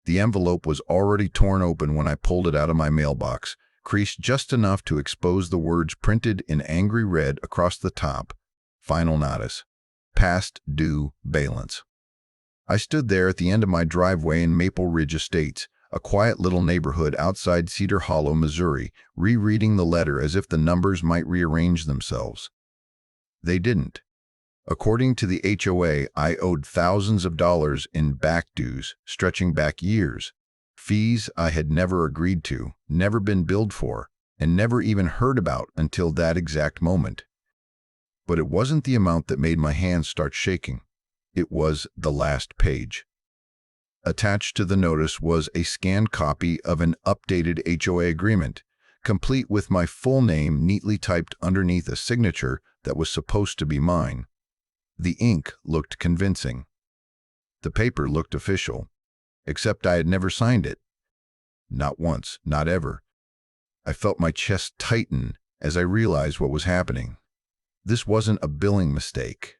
The envelope was already torn open when I pulled it out of my mailbox, creased just enough to expose the words printed in angry red across the top. Final notice. Past due balance. I stood there at the end of my driveway in Maple Ridge Estates, a quiet little neighborhood outside Cedar Hollow, Missouri, rereading the letter as if the numbers might rearrange themselves. They didn't. According to the HOA, I owed thousands of dollars in back dues, stretching back years, fees I had never agreed to, never been billed for, and never even heard about until that exact moment. But it wasn't the amount that made my hands start shaking. It was the last page. Attached to the notice was a scanned copy of an updated HOA agreement, complete with my full name neatly typed underneath a signature that was supposed to be mine. The ink looked convincing. The paper looked official, except I had never signed it. Not once, not ever. I felt my chest tighten as I realized what was happening. This wasn't a billing mistake.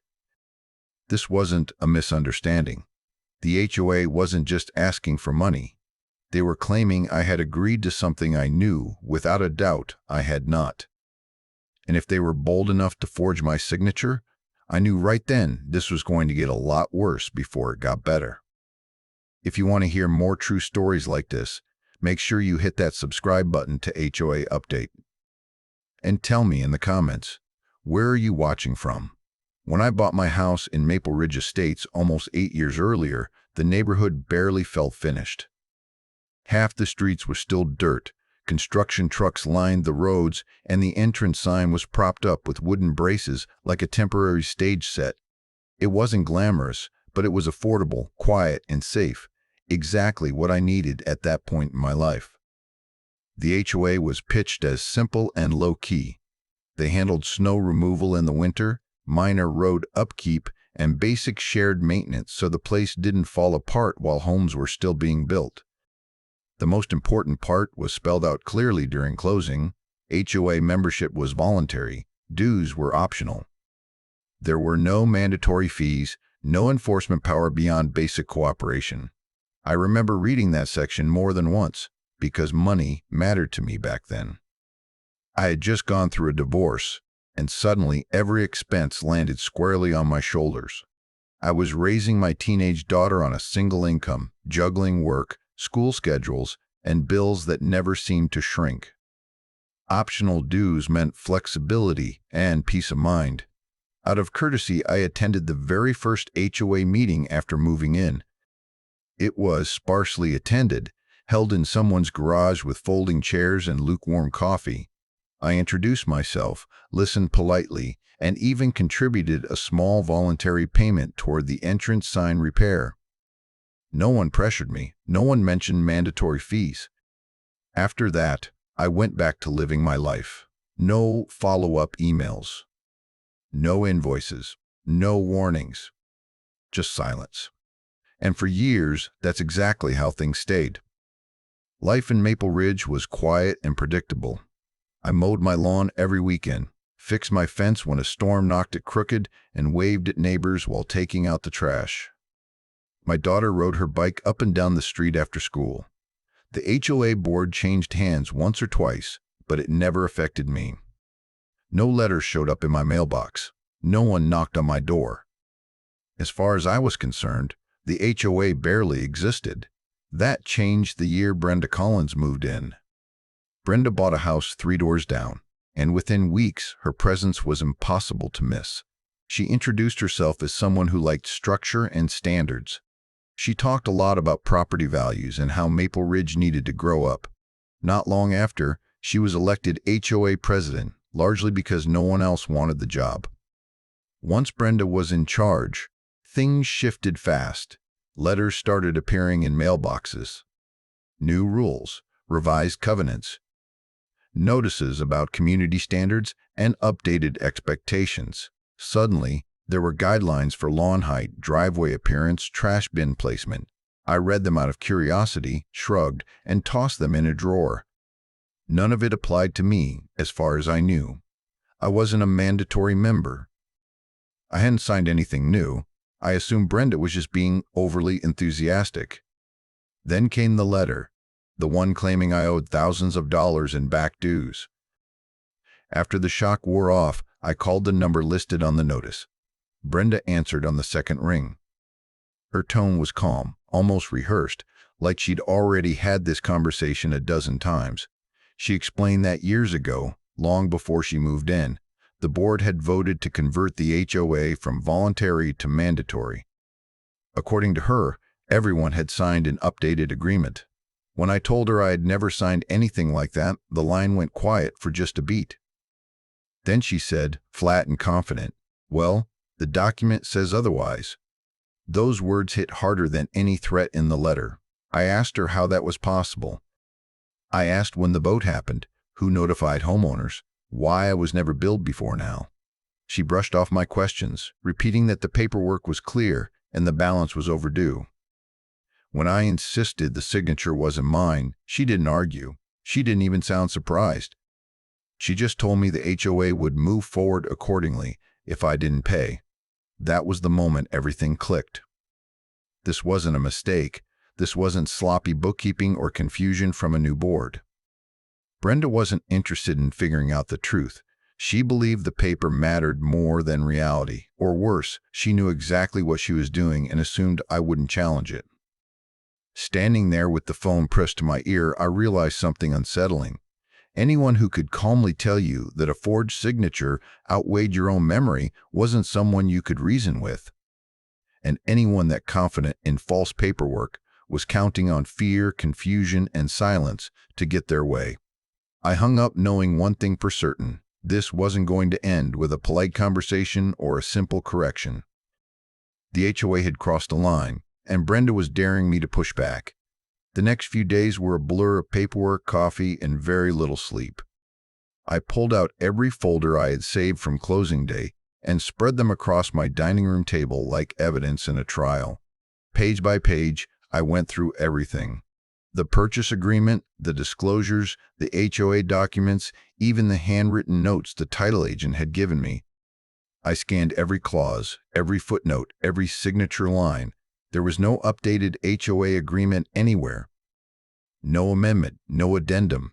This wasn't a misunderstanding. The HOA wasn't just asking for money. They were claiming I had agreed to something I knew, without a doubt, I had not. And if they were bold enough to forge my signature, I knew right then this was going to get a lot worse before it got better. If you want to hear more true stories like this, make sure you hit that subscribe button to HOA Update. And tell me in the comments, where are you watching from? When I bought my house in Maple Ridge Estates almost 8 years earlier, the neighborhood barely felt finished. Half the streets were still dirt, construction trucks lined the roads, and the entrance sign was propped up with wooden braces like a temporary stage set. It wasn't glamorous, but it was affordable, quiet, and safe, exactly what I needed at that point in my life. The HOA was pitched as simple and low-key. They handled snow removal in the winter, minor road upkeep, and basic shared maintenance so the place didn't fall apart while homes were still being built. The most important part was spelled out clearly during closing. HOA membership was voluntary, dues were optional. There were no mandatory fees, no enforcement power beyond basic cooperation. I remember reading that section more than once, because money mattered to me back then. I had just gone through a divorce, and suddenly every expense landed squarely on my shoulders. I was raising my teenage daughter on a single income, juggling work, school schedules, and bills that never seemed to shrink. Optional dues meant flexibility and peace of mind. Out of courtesy, I attended the very first HOA meeting after moving in. It was sparsely attended, held in someone's garage with folding chairs and lukewarm coffee. I introduced myself, listened politely, and even contributed a small voluntary payment toward the entrance sign repair. No one pressured me. No one mentioned mandatory fees. After that, I went back to living my life. No follow-up emails. No invoices. No warnings. Just silence. And for years, that's exactly how things stayed. Life in Maple Ridge was quiet and predictable. I mowed my lawn every weekend, fixed my fence when a storm knocked it crooked, and waved at neighbors while taking out the trash. My daughter rode her bike up and down the street after school. The HOA board changed hands once or twice, but it never affected me. No letters showed up in my mailbox. No one knocked on my door. As far as I was concerned, the HOA barely existed. That changed the year Brenda Collins moved in. Brenda bought a house 3 doors down, and within weeks her presence was impossible to miss. She introduced herself as someone who liked structure and standards. She talked a lot about property values and how Maple Ridge needed to grow up. Not long after, she was elected HOA president, largely because no one else wanted the job. Once Brenda was in charge, things shifted fast. Letters started appearing in mailboxes. New rules, revised covenants, notices about community standards, and updated expectations. Suddenly, there were guidelines for lawn height, driveway appearance, trash bin placement. I read them out of curiosity, shrugged, and tossed them in a drawer. None of it applied to me, as far as I knew. I wasn't a mandatory member. I hadn't signed anything new. I assumed Brenda was just being overly enthusiastic. Then came the letter, the one claiming I owed thousands of dollars in back dues. After the shock wore off, I called the number listed on the notice. Brenda answered on the second ring. Her tone was calm, almost rehearsed, like she'd already had this conversation a dozen times. She explained that years ago, long before she moved in, the board had voted to convert the HOA from voluntary to mandatory. According to her, everyone had signed an updated agreement. When I told her I had never signed anything like that, the line went quiet for just a beat. Then she said, flat and confident, "Well, the document says otherwise." Those words hit harder than any threat in the letter. I asked her how that was possible. I asked when the vote happened, who notified homeowners, why I was never billed before now. She brushed off my questions, repeating that the paperwork was clear and the balance was overdue. When I insisted the signature wasn't mine, she didn't argue. She didn't even sound surprised. She just told me the HOA would move forward accordingly if I didn't pay. That was the moment everything clicked. This wasn't a mistake. This wasn't sloppy bookkeeping or confusion from a new board. Brenda wasn't interested in figuring out the truth. She believed the paper mattered more than reality. Or worse, she knew exactly what she was doing and assumed I wouldn't challenge it. Standing there with the phone pressed to my ear, I realized something unsettling. Anyone who could calmly tell you that a forged signature outweighed your own memory wasn't someone you could reason with. And anyone that confident in false paperwork was counting on fear, confusion, and silence to get their way. I hung up knowing one thing for certain. This wasn't going to end with a polite conversation or a simple correction. The HOA had crossed a line, and Brenda was daring me to push back. The next few days were a blur of paperwork, coffee, and very little sleep. I pulled out every folder I had saved from closing day and spread them across my dining room table like evidence in a trial. Page by page, I went through everything. The purchase agreement, the disclosures, the HOA documents, even the handwritten notes the title agent had given me. I scanned every clause, every footnote, every signature line. There was no updated HOA agreement anywhere. No amendment, no addendum,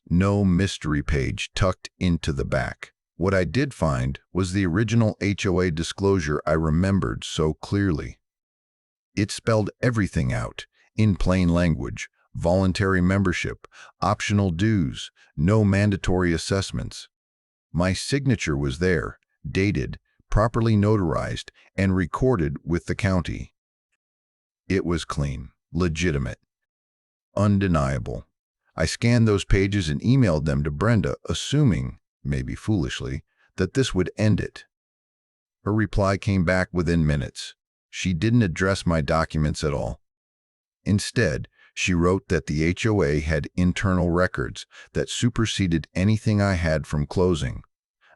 no mystery page tucked into the back. What I did find was the original HOA disclosure I remembered so clearly. It spelled everything out, in plain language: voluntary membership, optional dues, no mandatory assessments. My signature was there, dated, properly notarized, and recorded with the county. It was clean, legitimate, undeniable. I scanned those pages and emailed them to Brenda, assuming, maybe foolishly, that this would end it. Her reply came back within minutes. She didn't address my documents at all. Instead, she wrote that the HOA had internal records that superseded anything I had from closing.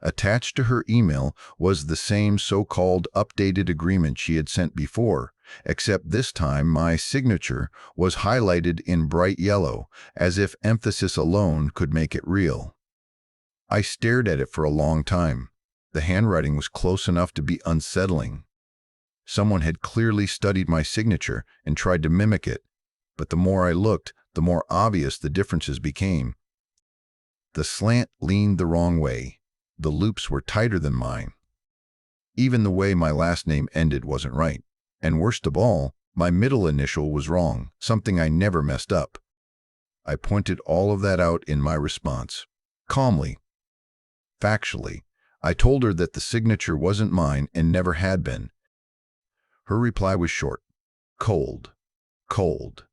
Attached to her email was the same so-called updated agreement she had sent before, except this time my signature was highlighted in bright yellow, as if emphasis alone could make it real. I stared at it for a long time. The handwriting was close enough to be unsettling. Someone had clearly studied my signature and tried to mimic it, but the more I looked, the more obvious the differences became. The slant leaned the wrong way. The loops were tighter than mine. Even the way my last name ended wasn't right. And worst of all, my middle initial was wrong, something I never messed up. I pointed all of that out in my response. Calmly, factually, I told her that the signature wasn't mine and never had been. Her reply was short, cold, cold.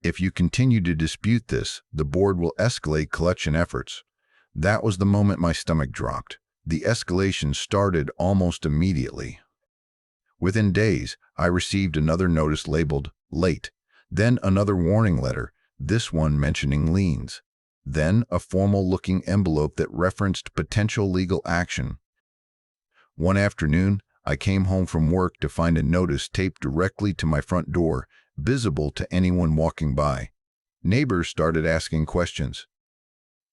"If you continue to dispute this, the board will escalate collection efforts." That was the moment my stomach dropped. The escalation started almost immediately. Within days, I received another notice labeled late, then another warning letter, this one mentioning liens, then a formal-looking envelope that referenced potential legal action. One afternoon, I came home from work to find a notice taped directly to my front door, visible to anyone walking by. Neighbors started asking questions.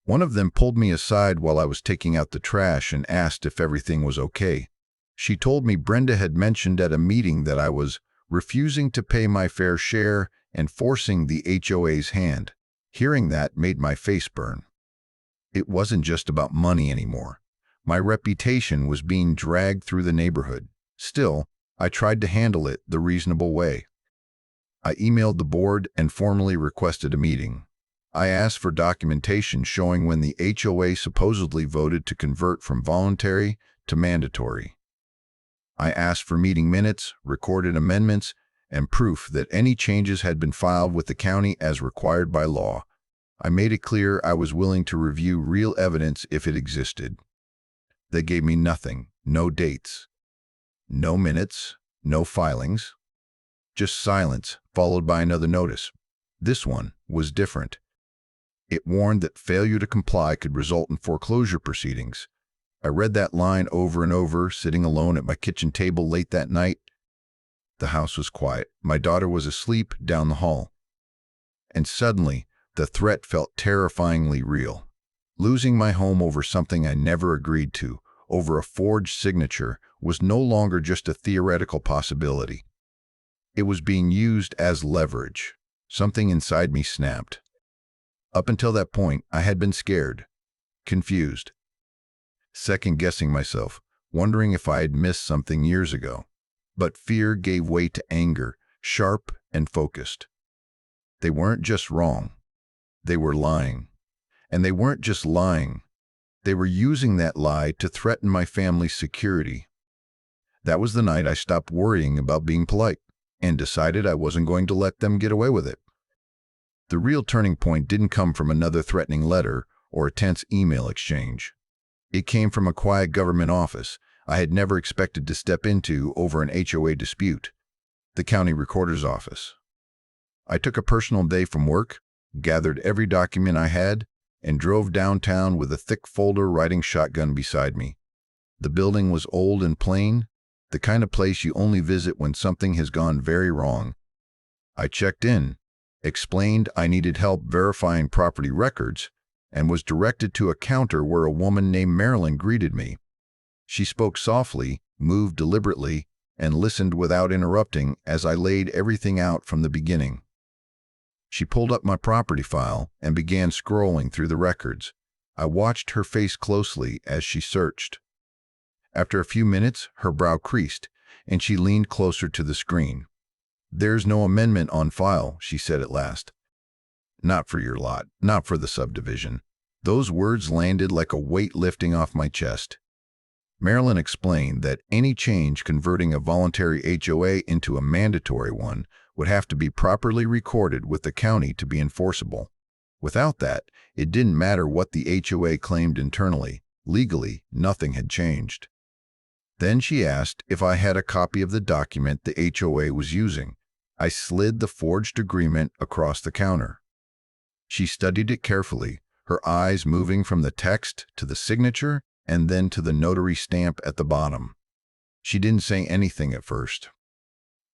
One of them pulled me aside while I was taking out the trash and asked if everything was okay. She told me Brenda had mentioned at a meeting that I was refusing to pay my fair share and forcing the HOA's hand. Hearing that made my face burn. It wasn't just about money anymore. My reputation was being dragged through the neighborhood. Still, I tried to handle it the reasonable way. I emailed the board and formally requested a meeting. I asked for documentation showing when the HOA supposedly voted to convert from voluntary to mandatory. I asked for meeting minutes, recorded amendments, and proof that any changes had been filed with the county as required by law. I made it clear I was willing to review real evidence if it existed. They gave me nothing, no dates, no minutes, no filings, just silence followed by another notice. This one was different. It warned that failure to comply could result in foreclosure proceedings. I read that line over and over, sitting alone at my kitchen table late that night. The house was quiet. My daughter was asleep down the hall. And suddenly, the threat felt terrifyingly real. Losing my home over something I never agreed to, over a forged signature, was no longer just a theoretical possibility. It was being used as leverage. Something inside me snapped. Up until that point, I had been scared, confused, second-guessing myself, wondering if I had missed something years ago. But fear gave way to anger, sharp and focused. They weren't just wrong. They were lying. And they weren't just lying. They were using that lie to threaten my family's security. That was the night I stopped worrying about being polite and decided I wasn't going to let them get away with it. The real turning point didn't come from another threatening letter or a tense email exchange. It came from a quiet government office I had never expected to step into over an HOA dispute, the county recorder's office. I took a personal day from work, gathered every document I had, and drove downtown with a thick folder riding shotgun beside me. The building was old and plain, the kind of place you only visit when something has gone very wrong. I checked in, explained I needed help verifying property records, and was directed to a counter where a woman named Marilyn greeted me. She spoke softly, moved deliberately, and listened without interrupting as I laid everything out from the beginning. She pulled up my property file and began scrolling through the records. I watched her face closely as she searched. After a few minutes, her brow creased, and she leaned closer to the screen. "There's no amendment on file," she said at last. "Not for your lot, not for the subdivision." Those words landed like a weight lifting off my chest. Marilyn explained that any change converting a voluntary HOA into a mandatory one would have to be properly recorded with the county to be enforceable. Without that, it didn't matter what the HOA claimed internally. Legally, nothing had changed. Then she asked if I had a copy of the document the HOA was using. I slid the forged agreement across the counter. She studied it carefully, her eyes moving from the text to the signature and then to the notary stamp at the bottom. She didn't say anything at first.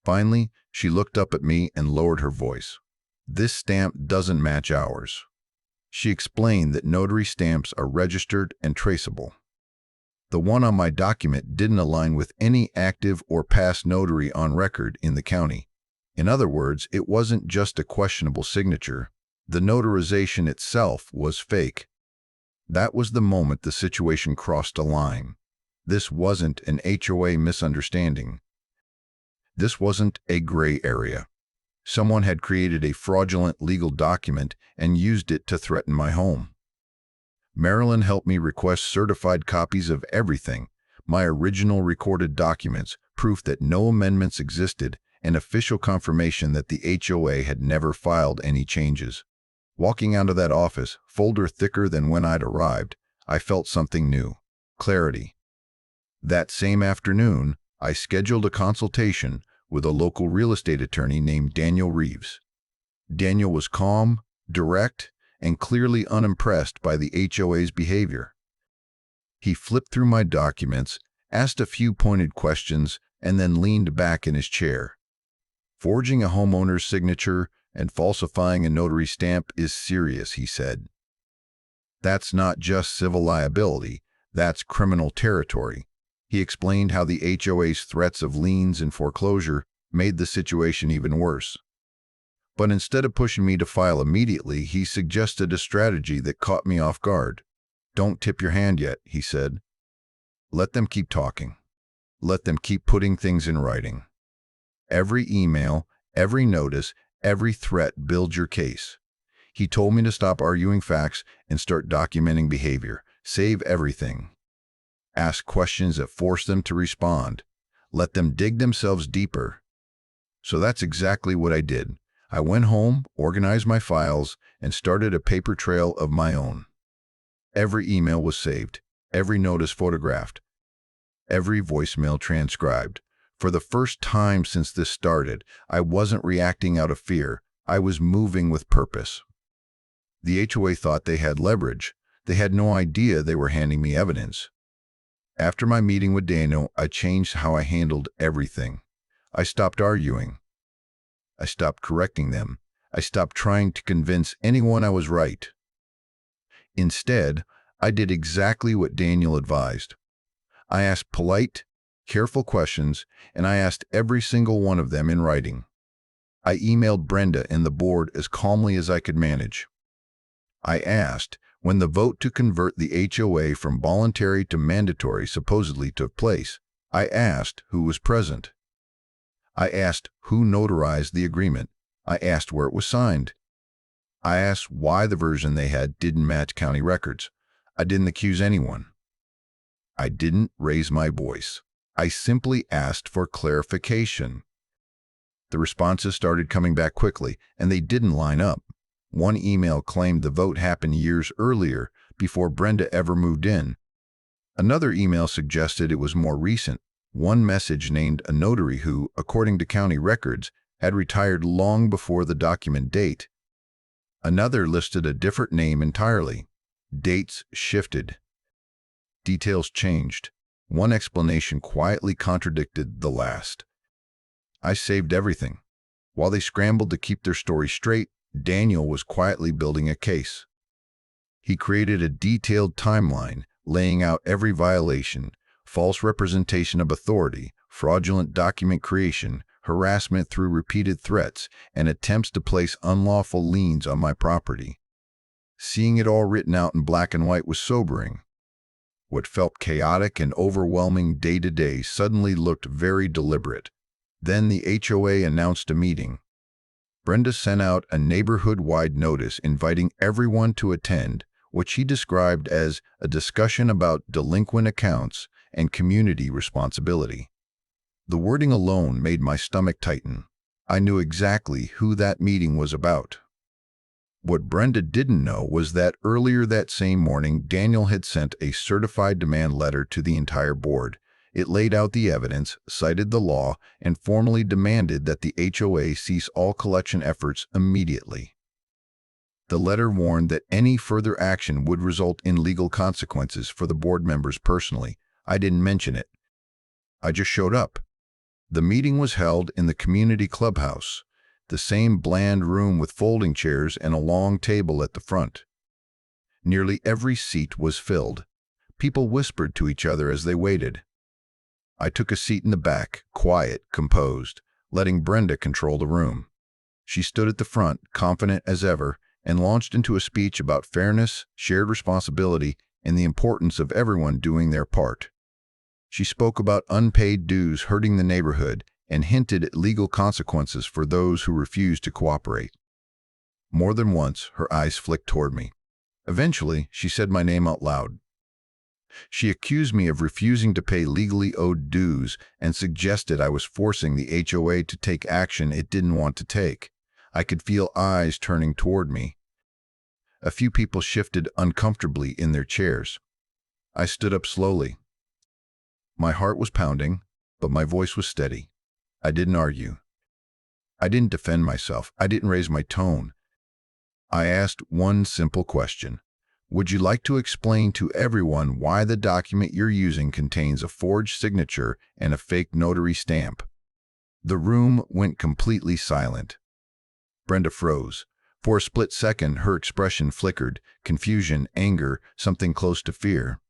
Finally, she looked up at me and lowered her voice. "This stamp doesn't match ours." She explained that notary stamps are registered and traceable. The one on my document didn't align with any active or past notary on record in the county. In other words, it wasn't just a questionable signature. The notarization itself was fake. That was the moment the situation crossed a line. This wasn't an HOA misunderstanding. This wasn't a gray area. Someone had created a fraudulent legal document and used it to threaten my home. Marilyn helped me request certified copies of everything, my original recorded documents, proof that no amendments existed, and official confirmation that the HOA had never filed any changes. Walking out of that office, folder thicker than when I'd arrived, I felt something new: clarity. That same afternoon, I scheduled a consultation with a local real estate attorney named Daniel Reeves. Daniel was calm, direct, and clearly unimpressed by the HOA's behavior. He flipped through my documents, asked a few pointed questions, and then leaned back in his chair. "Forging a homeowner's signature and falsifying a notary stamp is serious," he said. "That's not just civil liability, that's criminal territory." He explained how the HOA's threats of liens and foreclosure made the situation even worse. But instead of pushing me to file immediately, he suggested a strategy that caught me off guard. "Don't tip your hand yet," he said. "Let them keep talking. Let them keep putting things in writing. Every email, every notice, every threat builds your case." He told me to stop arguing facts and start documenting behavior. Save everything. Ask questions that force them to respond. Let them dig themselves deeper. So that's exactly what I did. I went home, organized my files, and started a paper trail of my own. Every email was saved, every notice photographed, every voicemail transcribed. For the first time since this started, I wasn't reacting out of fear. I was moving with purpose. The HOA thought they had leverage. They had no idea they were handing me evidence. After my meeting with Daniel, I changed how I handled everything. I stopped arguing. I stopped correcting them. I stopped trying to convince anyone I was right. Instead, I did exactly what Daniel advised. I asked polite, careful questions, and I asked every single one of them in writing. I emailed Brenda and the board as calmly as I could manage. I asked, when the vote to convert the HOA from voluntary to mandatory supposedly took place, I asked who was present. I asked who notarized the agreement. I asked where it was signed. I asked why the version they had didn't match county records. I didn't accuse anyone. I didn't raise my voice. I simply asked for clarification. The responses started coming back quickly, and they didn't line up. One email claimed the vote happened years earlier, before Brenda ever moved in. Another email suggested it was more recent. One message named a notary who, according to county records, had retired long before the document date. Another listed a different name entirely. Dates shifted. Details changed. One explanation quietly contradicted the last. I saved everything. While they scrambled to keep their story straight, Daniel was quietly building a case. He created a detailed timeline, laying out every violation: false representation of authority, fraudulent document creation, harassment through repeated threats, and attempts to place unlawful liens on my property. Seeing it all written out in black and white was sobering. What felt chaotic and overwhelming day to day suddenly looked very deliberate. Then the HOA announced a meeting. Brenda sent out a neighborhood-wide notice inviting everyone to attend, what she described as a discussion about delinquent accounts and community responsibility. The wording alone made my stomach tighten. I knew exactly who that meeting was about. What Brenda didn't know was that earlier that same morning, Daniel had sent a certified demand letter to the entire board. It laid out the evidence, cited the law, and formally demanded that the HOA cease all collection efforts immediately. The letter warned that any further action would result in legal consequences for the board members personally. I didn't mention it. I just showed up. The meeting was held in the community clubhouse, the same bland room with folding chairs and a long table at the front. Nearly every seat was filled. People whispered to each other as they waited. I took a seat in the back, quiet, composed, letting Brenda control the room. She stood at the front, confident as ever, and launched into a speech about fairness, shared responsibility, and the importance of everyone doing their part. She spoke about unpaid dues hurting the neighborhood and hinted at legal consequences for those who refused to cooperate. More than once, her eyes flicked toward me. Eventually, she said my name out loud. She accused me of refusing to pay legally owed dues and suggested I was forcing the HOA to take action it didn't want to take. I could feel eyes turning toward me. A few people shifted uncomfortably in their chairs. I stood up slowly. My heart was pounding, but my voice was steady. I didn't argue. I didn't defend myself. I didn't raise my tone. I asked one simple question. Would you like to explain to everyone why the document you're using contains a forged signature and a fake notary stamp? The room went completely silent. Brenda froze. For a split second, her expression flickered, confusion, anger, something close to fear.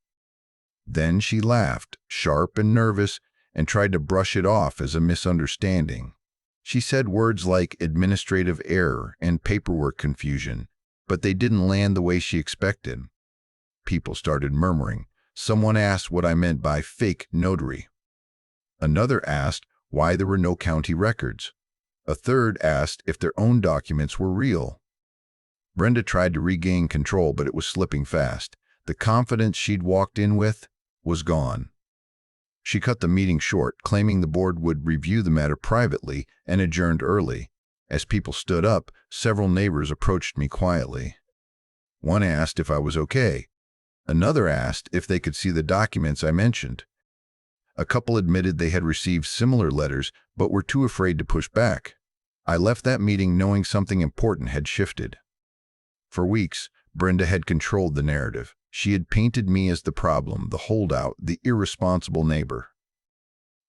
Then she laughed, sharp and nervous, and tried to brush it off as a misunderstanding. She said words like administrative error and paperwork confusion, but they didn't land the way she expected. People started murmuring. Someone asked what I meant by fake notary. Another asked why there were no county records. A third asked if their own documents were real. Brenda tried to regain control, but it was slipping fast. The confidence she'd walked in with was gone. She cut the meeting short, claiming the board would review the matter privately, and adjourned early. As people stood up, several neighbors approached me quietly. One asked if I was okay. Another asked if they could see the documents I mentioned. A couple admitted they had received similar letters but were too afraid to push back. I left that meeting knowing something important had shifted. For weeks, Brenda had controlled the narrative. She had painted me as the problem, the holdout, the irresponsible neighbor.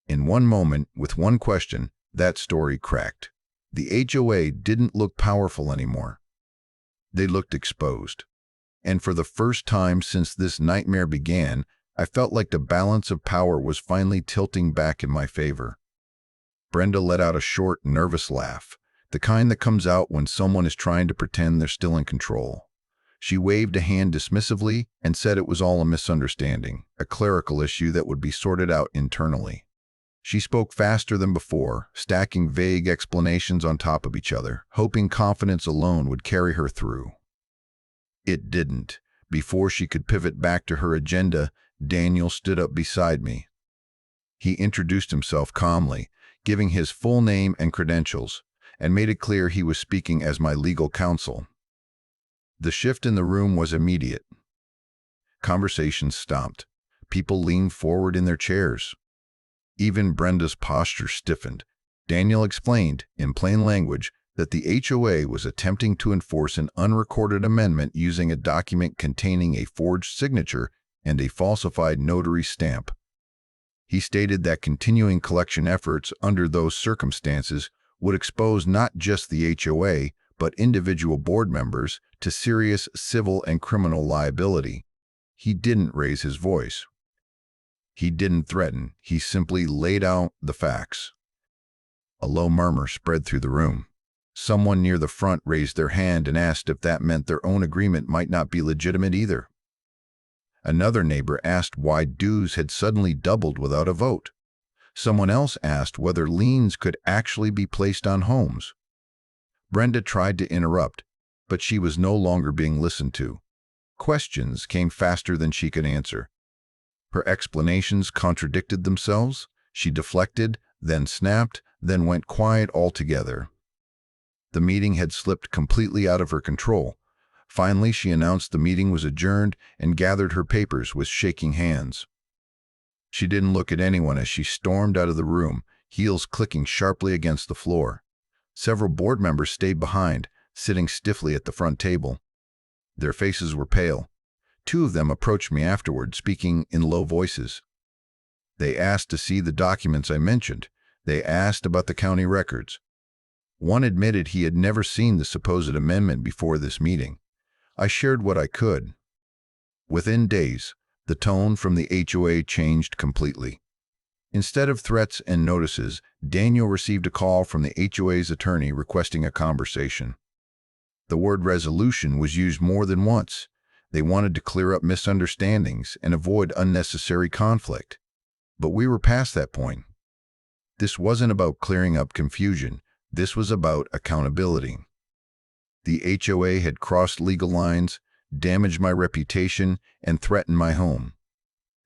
In one moment, with one question, that story cracked. The HOA didn't look powerful anymore. They looked exposed. And for the first time since this nightmare began, I felt like the balance of power was finally tilting back in my favor. Brenda let out a short, nervous laugh, the kind that comes out when someone is trying to pretend they're still in control. She waved a hand dismissively and said it was all a misunderstanding, a clerical issue that would be sorted out internally. She spoke faster than before, stacking vague explanations on top of each other, hoping confidence alone would carry her through. It didn't. Before she could pivot back to her agenda, Daniel stood up beside me. He introduced himself calmly, giving his full name and credentials, and made it clear he was speaking as my legal counsel. The shift in the room was immediate. Conversations stopped. People leaned forward in their chairs. Even Brenda's posture stiffened. Daniel explained, in plain language, that the HOA was attempting to enforce an unrecorded amendment using a document containing a forged signature and a falsified notary stamp. He stated that continuing collection efforts under those circumstances would expose not just the HOA, but individual board members to serious civil and criminal liability. He didn't raise his voice. He didn't threaten. He simply laid out the facts. A low murmur spread through the room. Someone near the front raised their hand and asked if that meant their own agreement might not be legitimate either. Another neighbor asked why dues had suddenly doubled without a vote. Someone else asked whether liens could actually be placed on homes. Brenda tried to interrupt, but she was no longer being listened to. Questions came faster than she could answer. Her explanations contradicted themselves. She deflected, then snapped, then went quiet altogether. The meeting had slipped completely out of her control. Finally, she announced the meeting was adjourned and gathered her papers with shaking hands. She didn't look at anyone as she stormed out of the room, heels clicking sharply against the floor. Several board members stayed behind, sitting stiffly at the front table. Their faces were pale. Two of them approached me afterward, speaking in low voices. They asked to see the documents I mentioned. They asked about the county records. One admitted he had never seen the supposed amendment before this meeting. I shared what I could. Within days, the tone from the HOA changed completely. Instead of threats and notices, Daniel received a call from the HOA's attorney requesting a conversation. The word resolution was used more than once. They wanted to clear up misunderstandings and avoid unnecessary conflict. But we were past that point. This wasn't about clearing up confusion. This was about accountability. The HOA had crossed legal lines, damaged my reputation, and threatened my home.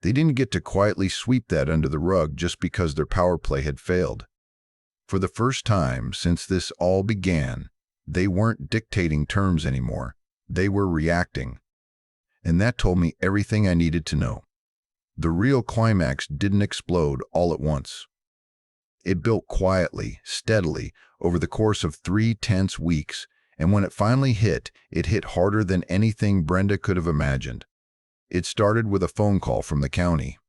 They didn't get to quietly sweep that under the rug just because their power play had failed. For the first time since this all began, they weren't dictating terms anymore. They were reacting. And that told me everything I needed to know. The real climax didn't explode all at once. It built quietly, steadily, over the course of 3 tense weeks, and when it finally hit, it hit harder than anything Brenda could have imagined. It started with a phone call from the county.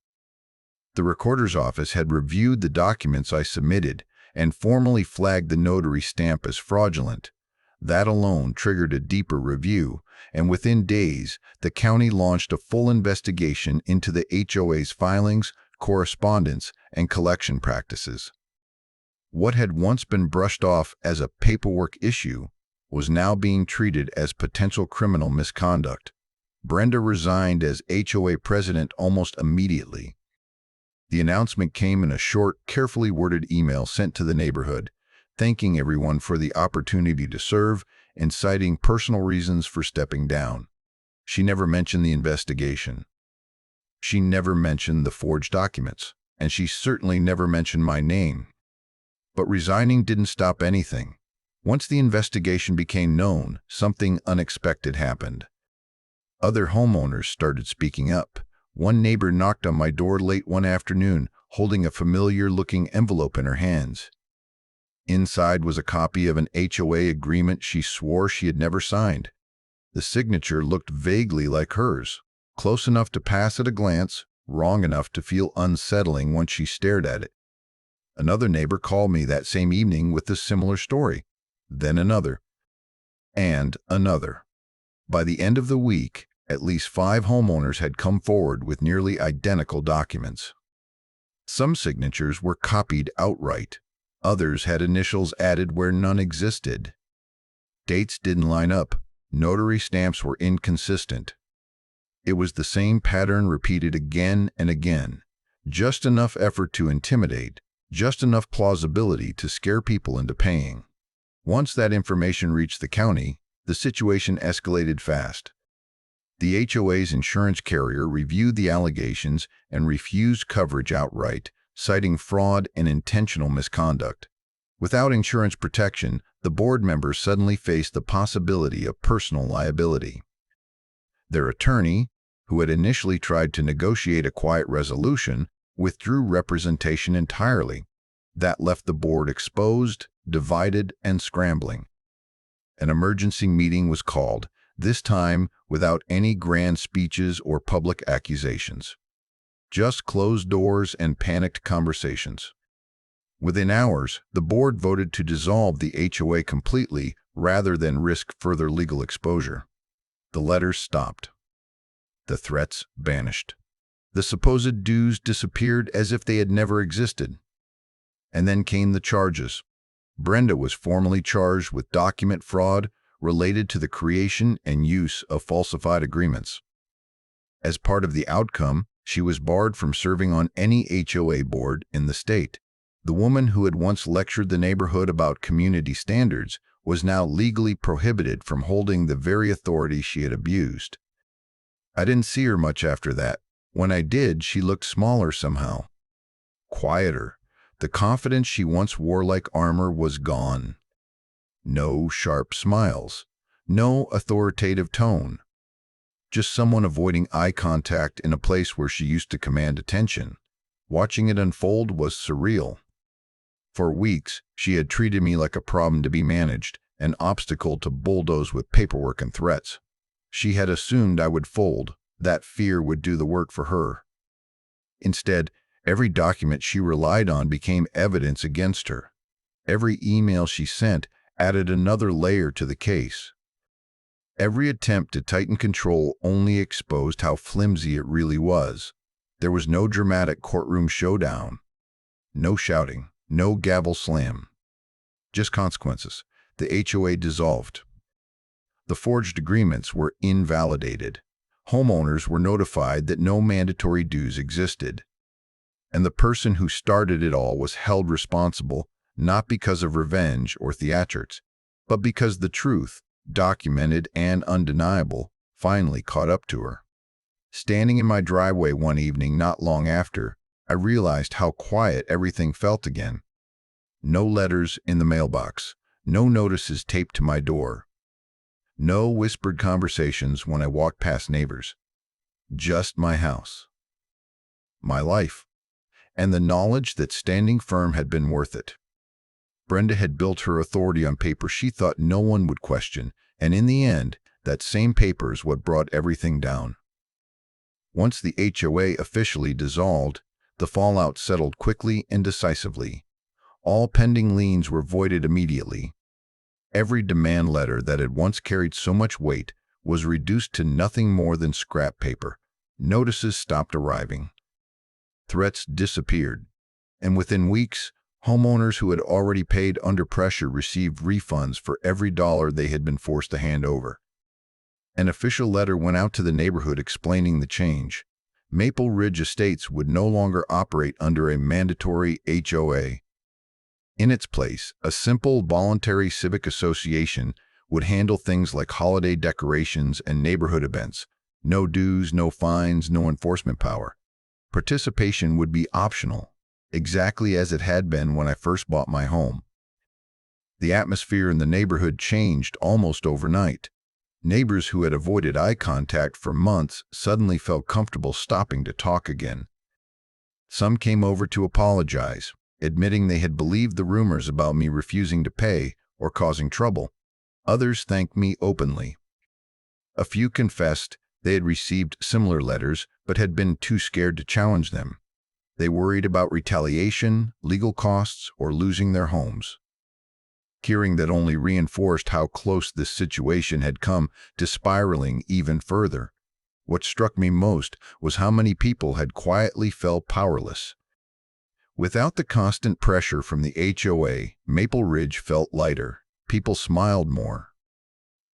The recorder's office had reviewed the documents I submitted and formally flagged the notary stamp as fraudulent. That alone triggered a deeper review, and within days, the county launched a full investigation into the HOA's filings, correspondence, and collection practices. What had once been brushed off as a paperwork issue was now being treated as potential criminal misconduct. Brenda resigned as HOA president almost immediately. The announcement came in a short, carefully worded email sent to the neighborhood, thanking everyone for the opportunity to serve and citing personal reasons for stepping down. She never mentioned the investigation. She never mentioned the forged documents, and she certainly never mentioned my name. But resigning didn't stop anything. Once the investigation became known, something unexpected happened. Other homeowners started speaking up. One neighbor knocked on my door late one afternoon, holding a familiar-looking envelope in her hands. Inside was a copy of an HOA agreement she swore she had never signed. The signature looked vaguely like hers, close enough to pass at a glance, wrong enough to feel unsettling once she stared at it. Another neighbor called me that same evening with a similar story, then another, and another. By the end of the week, at least 5 homeowners had come forward with nearly identical documents. Some signatures were copied outright. Others had initials added where none existed. Dates didn't line up. Notary stamps were inconsistent. It was the same pattern repeated again and again. Just enough effort to intimidate, just enough plausibility to scare people into paying. Once that information reached the county, the situation escalated fast. The HOA's insurance carrier reviewed the allegations and refused coverage outright, citing fraud and intentional misconduct. Without insurance protection, the board members suddenly faced the possibility of personal liability. Their attorney, who had initially tried to negotiate a quiet resolution, withdrew representation entirely. That left the board exposed, divided, and scrambling. An emergency meeting was called, this time without any grand speeches or public accusations. Just closed doors and panicked conversations. Within hours, the board voted to dissolve the HOA completely rather than risk further legal exposure. The letters stopped. The threats vanished. The supposed dues disappeared as if they had never existed. And then came the charges. Brenda was formally charged with document fraud related to the creation and use of falsified agreements. As part of the outcome, she was barred from serving on any HOA board in the state. The woman who had once lectured the neighborhood about community standards was now legally prohibited from holding the very authority she had abused. I didn't see her much after that. When I did, she looked smaller somehow. Quieter. The confidence she once wore like armor was gone. No sharp smiles. No authoritative tone. Just someone avoiding eye contact in a place where she used to command attention. Watching it unfold was surreal. For weeks, she had treated me like a problem to be managed, an obstacle to bulldoze with paperwork and threats. She had assumed I would fold, that fear would do the work for her. Instead, every document she relied on became evidence against her. Every email she sent added another layer to the case. Every attempt to tighten control only exposed how flimsy it really was. There was no dramatic courtroom showdown. No shouting. No gavel slam. Just consequences. The HOA dissolved. The forged agreements were invalidated. Homeowners were notified that no mandatory dues existed. And the person who started it all was held responsible, not because of revenge or theatrics, but because the truth, documented and undeniable, finally caught up to her. Standing in my driveway one evening not long after, I realized how quiet everything felt again. No letters in the mailbox, no notices taped to my door, no whispered conversations when I walked past neighbors. Just my house, my life, and the knowledge that standing firm had been worth it. Brenda had built her authority on paper she thought no one would question, and in the end, that same paper is what brought everything down. Once the HOA officially dissolved, the fallout settled quickly and decisively. All pending liens were voided immediately. Every demand letter that had once carried so much weight was reduced to nothing more than scrap paper. Notices stopped arriving. Threats disappeared. And within weeks, Homeowners who had already paid under pressure received refunds for every dollar they had been forced to hand over. An official letter went out to the neighborhood explaining the change. Maple Ridge Estates would no longer operate under a mandatory HOA. In its place, a simple voluntary civic association would handle things like holiday decorations and neighborhood events. No dues, no fines, no enforcement power. Participation would be optional, exactly as it had been when I first bought my home. The atmosphere in the neighborhood changed almost overnight. Neighbors who had avoided eye contact for months suddenly felt comfortable stopping to talk again. Some came over to apologize, admitting they had believed the rumors about me refusing to pay or causing trouble. Others thanked me openly. A few confessed they had received similar letters but had been too scared to challenge them. They worried about retaliation, legal costs, or losing their homes. Hearing that only reinforced how close this situation had come to spiraling even further. What struck me most was how many people had quietly felt powerless. Without the constant pressure from the HOA, Maple Ridge felt lighter. People smiled more.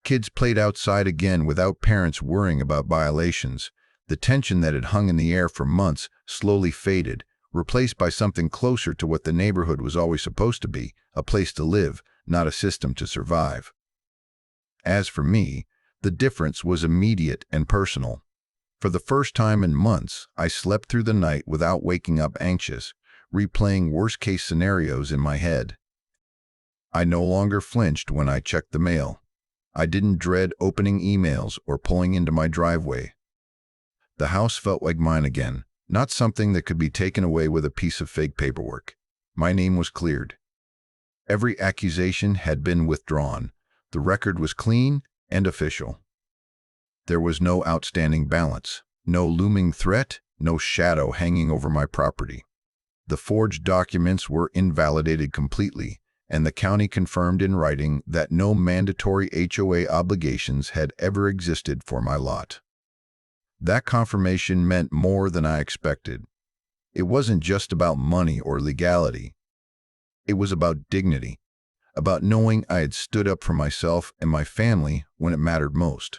Kids played outside again without parents worrying about violations. The tension that had hung in the air for months slowly faded, replaced by something closer to what the neighborhood was always supposed to be, a place to live, not a system to survive. As for me, the difference was immediate and personal. For the first time in months, I slept through the night without waking up anxious, replaying worst-case scenarios in my head. I no longer flinched when I checked the mail. I didn't dread opening emails or pulling into my driveway. The house felt like mine again, not something that could be taken away with a piece of fake paperwork. My name was cleared. Every accusation had been withdrawn. The record was clean and official. There was no outstanding balance, no looming threat, no shadow hanging over my property. The forged documents were invalidated completely, and the county confirmed in writing that no mandatory HOA obligations had ever existed for my lot. That confirmation meant more than I expected. It wasn't just about money or legality. It was about dignity, about knowing I had stood up for myself and my family when it mattered most.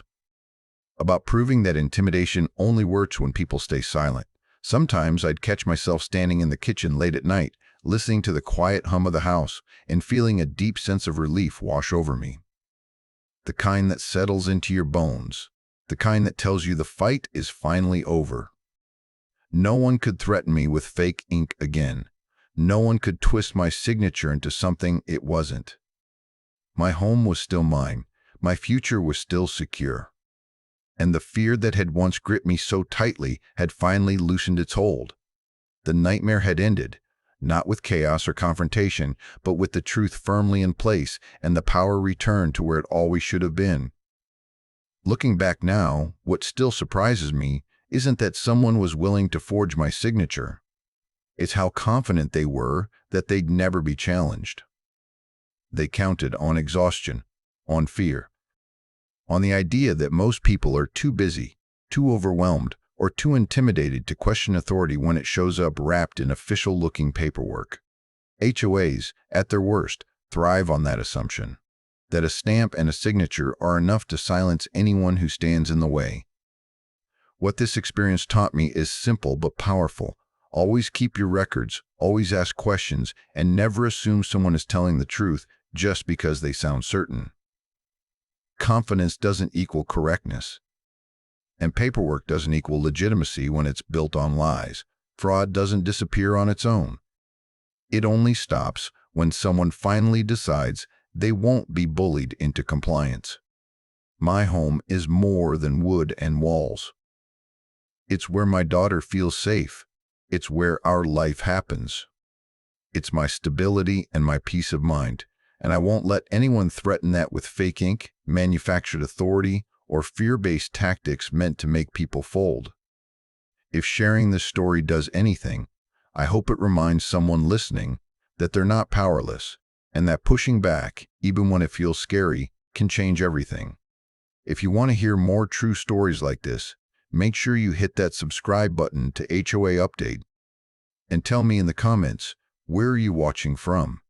About proving that intimidation only works when people stay silent. Sometimes I'd catch myself standing in the kitchen late at night, listening to the quiet hum of the house and feeling a deep sense of relief wash over me. The kind that settles into your bones, the kind that tells you the fight is finally over. No one could threaten me with fake ink again. No one could twist my signature into something it wasn't. My home was still mine. My future was still secure. And the fear that had once gripped me so tightly had finally loosened its hold. The nightmare had ended, not with chaos or confrontation, but with the truth firmly in place and the power returned to where it always should have been. Looking back now, what still surprises me isn't that someone was willing to forge my signature. It's how confident they were that they'd never be challenged. They counted on exhaustion, on fear, on the idea that most people are too busy, too overwhelmed, or too intimidated to question authority when it shows up wrapped in official-looking paperwork. HOAs, at their worst, thrive on that assumption, that a stamp and a signature are enough to silence anyone who stands in the way. What this experience taught me is simple but powerful. Always keep your records, always ask questions, and never assume someone is telling the truth just because they sound certain. Confidence doesn't equal correctness. And paperwork doesn't equal legitimacy when it's built on lies. Fraud doesn't disappear on its own. It only stops when someone finally decides they won't be bullied into compliance. My home is more than wood and walls. It's where my daughter feels safe. It's where our life happens. It's my stability and my peace of mind, and I won't let anyone threaten that with fake ink, manufactured authority, or fear-based tactics meant to make people fold. If sharing this story does anything, I hope it reminds someone listening that they're not powerless, and that pushing back, even when it feels scary, can change everything. If you want to hear more true stories like this, make sure you hit that subscribe button to HOA Update. And tell me in the comments, Where are you watching from?